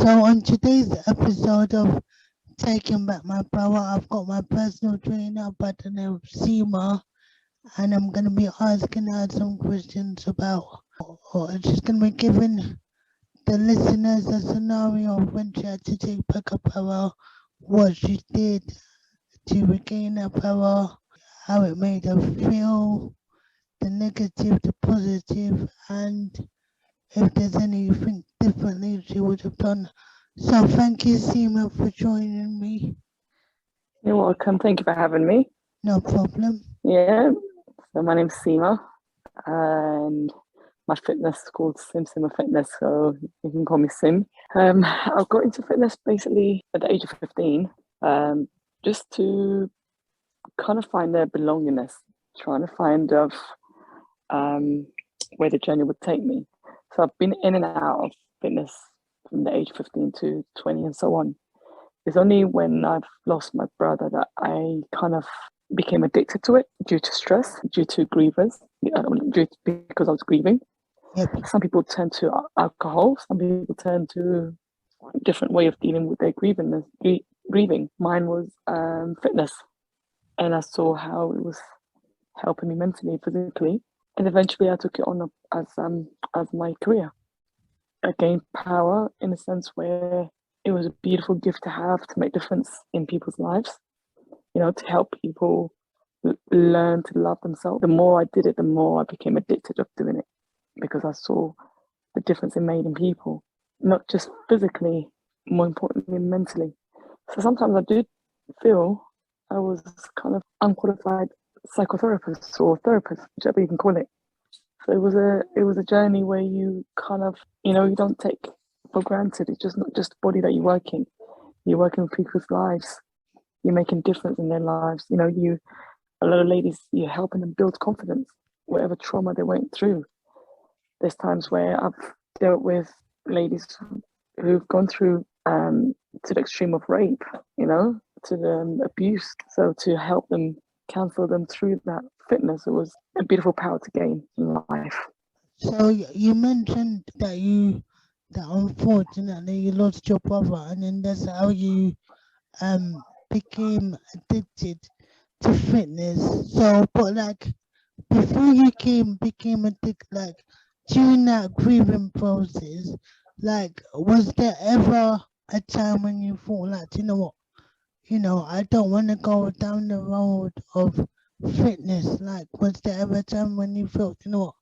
So on today's episode of Taking Back My Power, I've got my personal trainer by the name of Sima, and I'm going to be asking her some questions about, or just going to be giving the listeners a scenario of when she had to take back her power, what she did to regain her power, how it made her feel, the negative, the positive, and if there's anything differently she would have done. So thank you, Sima, for joining me. You're welcome. Thank you for having me. No problem. Yeah. So my name's Sima, and my fitness is called Sima Fitness, so you can call me Sim. I got into fitness basically at the age of 15, just to kind of find their belongingness, trying to find of um, where the journey would take me. So I've been in and out of fitness from the age of 15 to 20 and so on. It's only when I've lost my brother that I kind of became addicted to it due to stress, due to because I was grieving. Yep. Some people turn to alcohol. Some people turn to a different way of dealing with their grieving. Mine was fitness, and I saw how it was helping me mentally, physically, and eventually I took it on as my career. I gained power in a sense where it was a beautiful gift to have to make difference in people's lives, to help people learn to love themselves. The more I did it, the more I became addicted of doing it because I saw the difference it made in people, not just physically, more importantly, mentally. So sometimes I did feel I was kind of unqualified psychotherapist or therapist, whichever you can call it. So it was a journey where you kind of you don't take for granted. It's just not just the body that you're working. You're working with people's lives. You're making difference in their lives. A lot of ladies, you're helping them build confidence, whatever trauma they went through. There's times where I've dealt with ladies who've gone through to the extreme of rape, to the abuse. So to help them, counsel them through that fitness, it was a beautiful power to gain in life. So you mentioned that unfortunately you lost your brother, and then that's how you became addicted to fitness. So, but like before you became addicted, like during that grieving process, like was there ever a time when you thought like, you know what, I don't want to go down the road of fitness? Like, was there ever a time when you felt, you know what,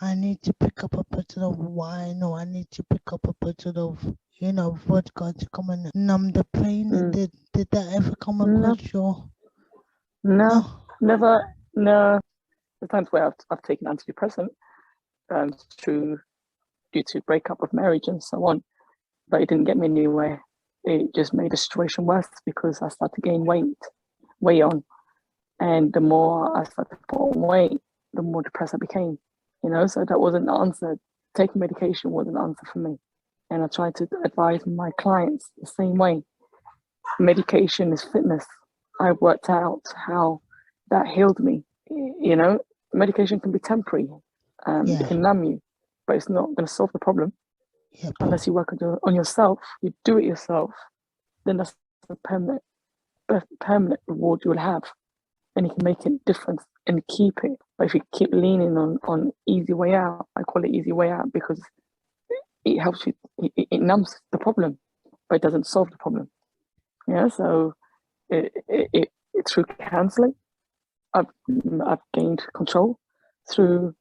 I need to pick up a bottle of wine, or I need to pick up a bottle of, vodka to come and numb the pain? Mm. Did that ever come No, across your? no, No. never. No. The times where I've taken antidepressant through due to breakup of marriage and so on, but it didn't get me anywhere. It just made the situation worse because I started to gain weight on, and the more I started to put on weight, the more depressed I became. So that wasn't the answer. Taking medication wasn't the answer for me, and I tried to advise my clients the same way. Medication is fitness. I worked out how that healed me. Medication can be temporary. It Yeah. can numb you, but it's not going to solve the problem Yep. unless you work on yourself. You do it yourself, then that's a permanent reward you will have, and you can make a difference and keep it. But if you keep leaning on easy way out, I call it easy way out because it helps you. It numbs the problem, but it doesn't solve the problem. Yeah, so through counseling, I've I've gained control through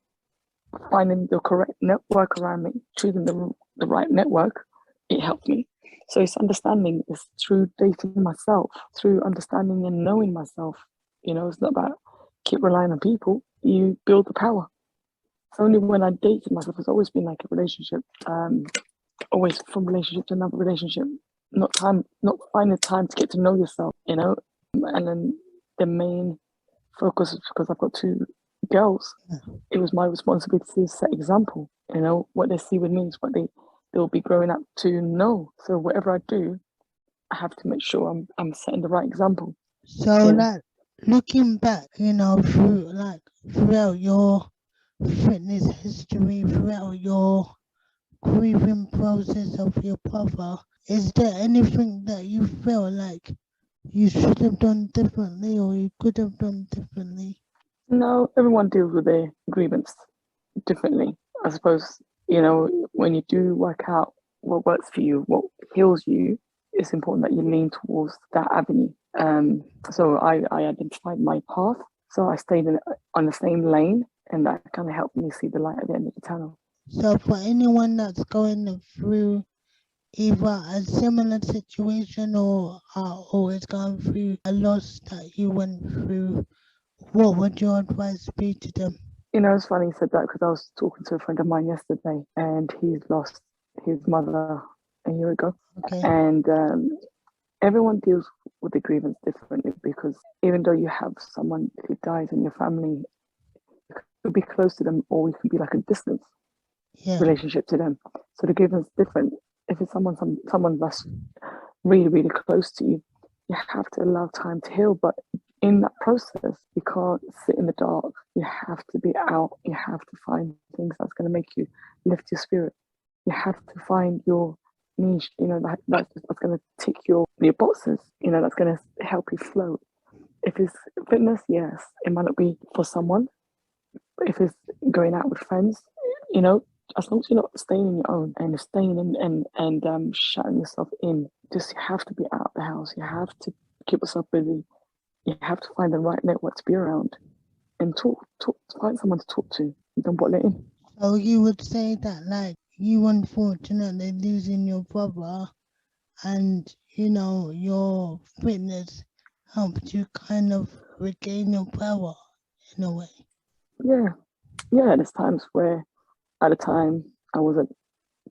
finding the correct network around me, choosing the right network. It helped me. So it's understanding is through dating myself, through understanding and knowing myself. It's not about keep relying on people. You build the power. It's only when I dated myself, it's always been like a relationship, always from relationship to another relationship, not finding time to get to know yourself. And then the main focus is because I've got two girls. It was my responsibility to set example. What they see with me is what they'll be growing up to know. So whatever I do, I have to make sure I'm setting the right example. So, You know. like, looking back, throughout your fitness history, throughout your grieving process of your brother, Is there anything that you feel like you should have done differently or you could have done differently? No, everyone deals with their grievance differently. I suppose, when you do work out what works for you, what heals you, it's important that you lean towards that avenue. So I identified my path. So I stayed on the same lane, and that kind of helped me see the light at the end of the tunnel. So for anyone that's going through either a similar situation or are always going through a loss that you went through, what would your advice be to them? It's funny you said that because I was talking to a friend of mine yesterday, and he's lost his mother a year ago, Okay. and everyone deals with the grievance differently because even though you have someone who dies in your family, you could be close to them or you can be like a distance Yeah. relationship to them. So the grievance is different. If it's someone that's really, really close to you, you have to allow time to heal. But in that process, you can't sit in the dark. You have to be out. You have to find things that's going to make you lift your spirit. You have to find your niche, that's going to tick your boxes, that's going to help you float. If it's fitness, yes, it might not be for someone, but if it's going out with friends, you know, as long as you're not staying in your own and staying in and shutting yourself in, just you have to be out of the house. You have to keep yourself busy. You have to find the right network to be around and talk, find someone to talk to. Don't bottle it in. So you would say that like you unfortunately losing your brother and your fitness helped you kind of regain your power in a way. Yeah, yeah. There's times where at the time I wasn't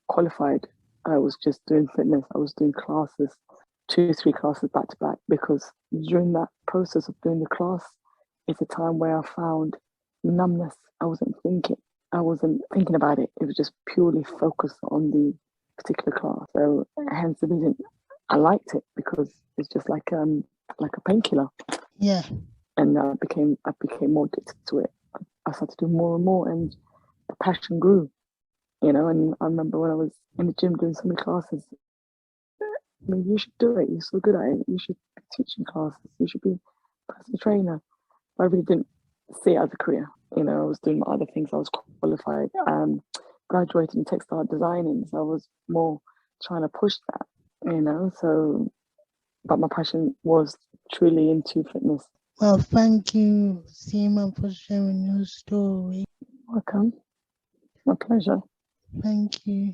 qualified. I was just doing fitness. I was doing classes, 2, 3 classes back to back, because during that process of doing the class, it's a time where I found numbness. I wasn't thinking about it. It was just purely focused on the particular class. So hence the reason I liked it, because it's just like a painkiller. Yeah. And I became more addicted to it. I started to do more and more, and the passion grew. And I remember when I was in the gym doing so many classes, I mean, you should do it. You're so good at it. You should be teaching classes. You should be a personal trainer. But I really didn't see it as a career. I was doing my other things. I was qualified, graduated in textile designing. So I was more trying to push that, So, but my passion was truly into fitness. Well, thank you, Sima, for sharing your story. Welcome. My pleasure. Thank you.